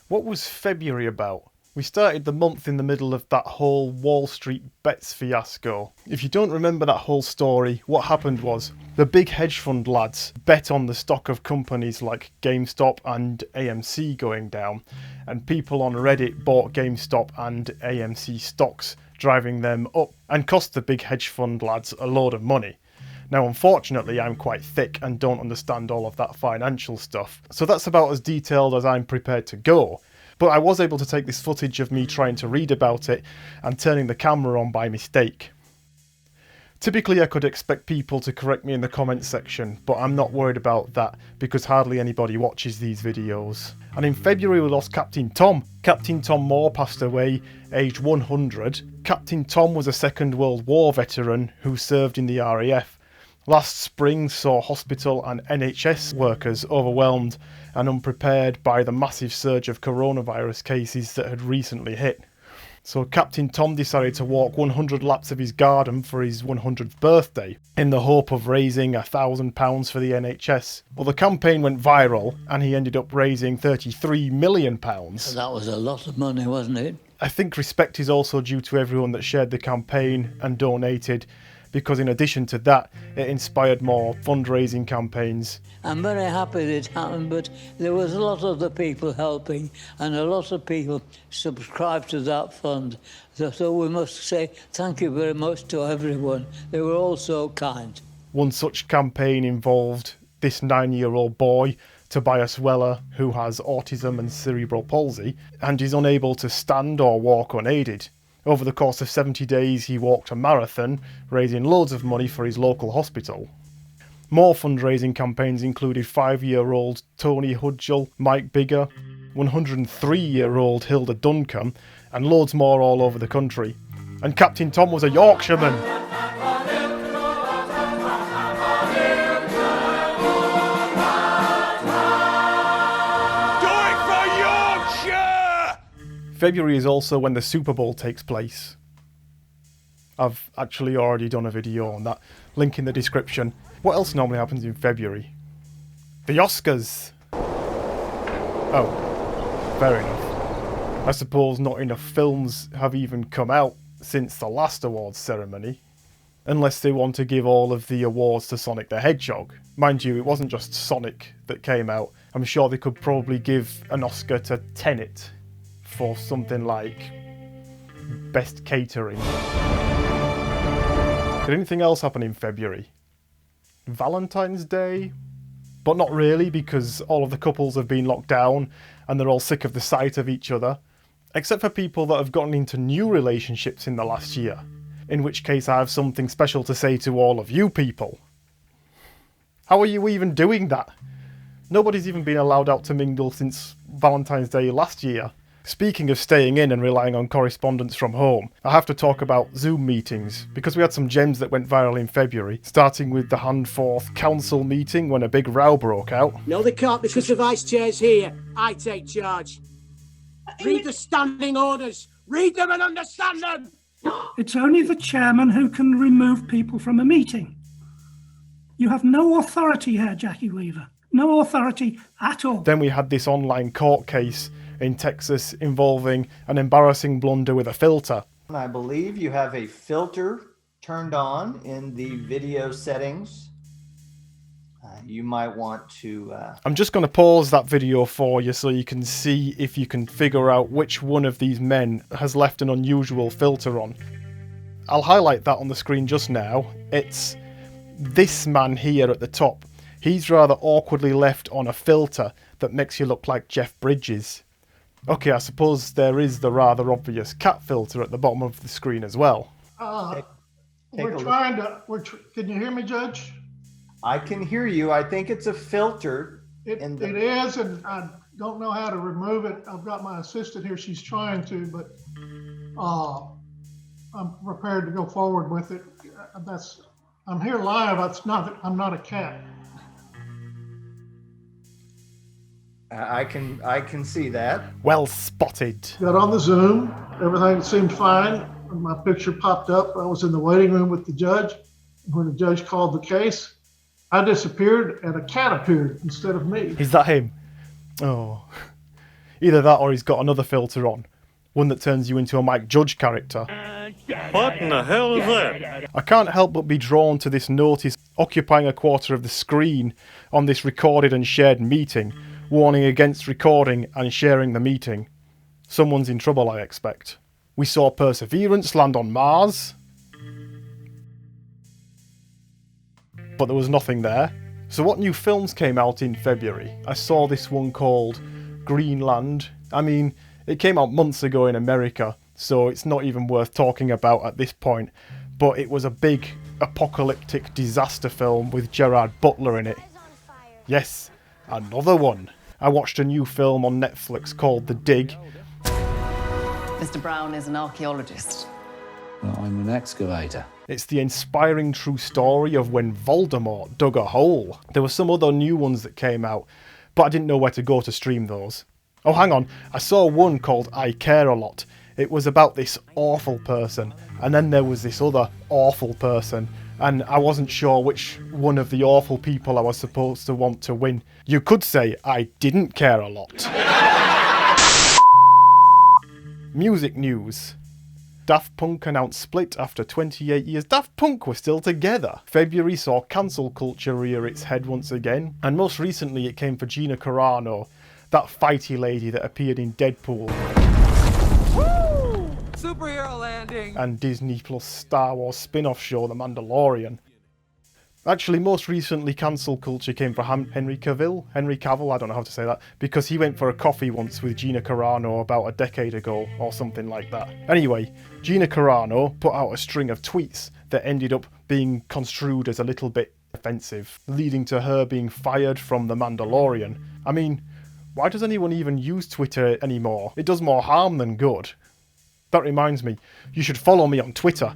What was February about? We started the month in the middle of that whole Wall Street bets fiasco. If you don't remember that whole story, what happened was the big hedge fund lads bet on the stock of companies like GameStop and AMC going down, and people on Reddit bought GameStop and AMC stocks, driving them up, and cost the big hedge fund lads a load of money. Now, unfortunately, I'm quite thick and don't understand all of that financial stuff, so that's about as detailed as I'm prepared to go. But I was able to take this footage of me trying to read about it and turning the camera on by mistake. Typically, I could expect people to correct me in the comments section, but I'm not worried about that because hardly anybody watches these videos. And in February, we lost Captain Tom. Captain Tom Moore passed away, aged 100. Captain Tom was a Second World War veteran who served in the RAF. Last spring saw hospital and NHS workers overwhelmed and unprepared by the massive surge of coronavirus cases that had recently hit. So Captain Tom decided to walk 100 laps of his garden for his 100th birthday in the hope of raising £1,000 for the NHS. Well, the campaign went viral and he ended up raising £33 million. That was a lot of money, wasn't it? I think respect is also due to everyone that shared the campaign and donated, because in addition to that, it inspired more fundraising campaigns. I'm very happy it happened, but there was a lot of the people helping and a lot of people subscribed to that fund. So we must say thank you very much to everyone. They were all so kind. One such campaign involved this 9-year-old boy, Tobias Weller, who has autism and cerebral palsy and is unable to stand or walk unaided. Over the course of 70 days, he walked a marathon, raising loads of money for his local hospital. More fundraising campaigns included 5-year-old Tony Hudgell, Mike Bigger, 103-year-old Hilda Duncombe, and loads more all over the country. And Captain Tom was a Yorkshireman. February is also when the Superbowl takes place. I've actually already done a video on that, link in the description. What else normally happens in February? The Oscars! Oh, fair enough. I suppose not enough films have even come out since the last awards ceremony. Unless they want to give all of the awards to Sonic the Hedgehog. Mind you, it wasn't just Sonic that came out. I'm sure they could probably give an Oscar to Tenet for something like Best Catering. Did anything else happen in February? Valentine's Day? But not really, because all of the couples have been locked down and they're all sick of the sight of each other. Except for people that have gotten into new relationships in the last year. In which case I have something special to say to all of you people. How are you even doing that? Nobody's even been allowed out to mingle since Valentine's Day last year. Speaking of staying in and relying on correspondence from home, I have to talk about Zoom meetings, because we had some gems that went viral in February, starting with the Handforth Council meeting when a big row broke out. No, they can't, because the vice chair's here. I take charge. Read the standing orders. Read them and understand them. It's only the chairman who can remove people from a meeting. You have no authority here, Jackie Weaver. No authority at all. Then we had this online court case in Texas involving an embarrassing blunder with a filter. I believe you have a filter turned on in the video settings. You might want to... I'm just going to pause that video for you so you can see if you can figure out which one of these men has left an unusual filter on. I'll highlight that on the screen just now. It's this man here at the top. He's rather awkwardly left on a filter that makes you look like Jeff Bridges. Okay, I suppose there is the rather obvious cat filter at the bottom of the screen as well. We're trying to... Can you hear me, Judge? I can hear you. I think it's a filter. It is, and I don't know how to remove it. I've got my assistant here. She's trying to, but I'm prepared to go forward with it. I'm here live. I'm not a cat. I can see that. Well spotted. Got on the Zoom. Everything seemed fine. When my picture popped up, I was in the waiting room with the judge. When the judge called the case, I disappeared and a cat appeared instead of me. Is that him? Oh. Either that or he's got another filter on. One that turns you into a Mike Judge character. What in the hell is that? I can't help but be drawn to this notice occupying a quarter of the screen on this recorded and shared meeting, warning against recording and sharing the meeting. Someone's in trouble, I expect. We saw Perseverance land on Mars, but there was nothing there. So what new films came out in February? I saw this one called Greenland. I mean, it came out months ago in America, so it's not even worth talking about at this point, but it was a big apocalyptic disaster film with Gerard Butler in it. Yes, another one. I watched a new film on Netflix called The Dig. Mr. Brown is an archaeologist. Well, I'm an excavator. It's the inspiring true story of when Voldemort dug a hole. There were some other new ones that came out, but I didn't know where to go to stream those. Oh, hang on, I saw one called I Care A Lot. It was about this awful person, and then there was this other awful person, and I wasn't sure which one of the awful people I was supposed to want to win. You could say I didn't care a lot. Music news. Daft Punk announced split after 28 years. Daft Punk were still together. February saw cancel culture rear its head once again, and most recently it came for Gina Carano, that fighty lady that appeared in Deadpool. Woo! Superhero landing! And Disney Plus Star Wars spin-off show The Mandalorian. Actually, most recently cancel culture came for Henry Cavill, I don't know how to say that, because he went for a coffee once with Gina Carano about a decade ago, or something like that. Anyway, Gina Carano put out a string of tweets that ended up being construed as a little bit offensive, leading to her being fired from The Mandalorian. I mean, why does anyone even use Twitter anymore? It does more harm than good. That reminds me, you should follow me on Twitter.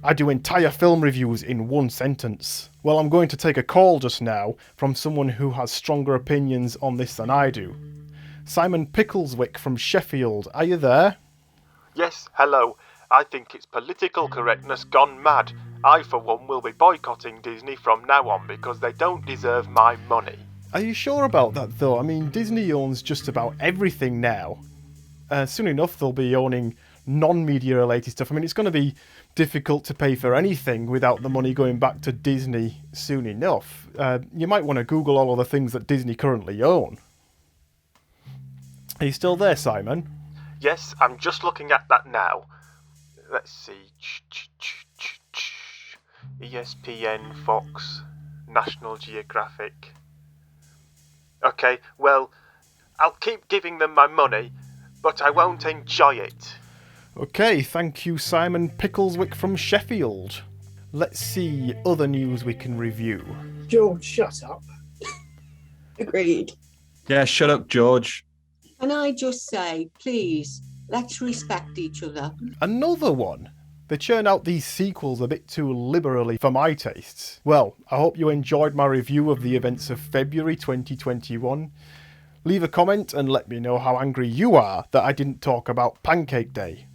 I do entire film reviews in one sentence. Well, I'm going to take a call just now from someone who has stronger opinions on this than I do. Simon Pickleswick from Sheffield, are you there? Yes, hello. I think it's political correctness gone mad. I, for one, will be boycotting Disney from now on because they don't deserve my money. Are you sure about that, though? I mean, Disney owns just about everything now. Soon enough, they'll be owning non-media related stuff. I mean, it's going to be difficult to pay for anything without the money going back to Disney soon enough. You might want to Google all of the things that Disney currently own. Are you still there, Simon? Yes, I'm just looking at that now. Let's see. ESPN, Fox, National Geographic. Okay, well, I'll keep giving them my money, but I won't enjoy it. Okay, thank you, Simon Pickleswick from Sheffield. Let's see other news we can review. George, shut up. Agreed. Yeah, shut up, George. Can I just say, please, let's respect each other. Another one. They churn out these sequels a bit too liberally for my tastes. Well, I hope you enjoyed my review of the events of February 2021. Leave a comment and let me know how angry you are that I didn't talk about Pancake Day.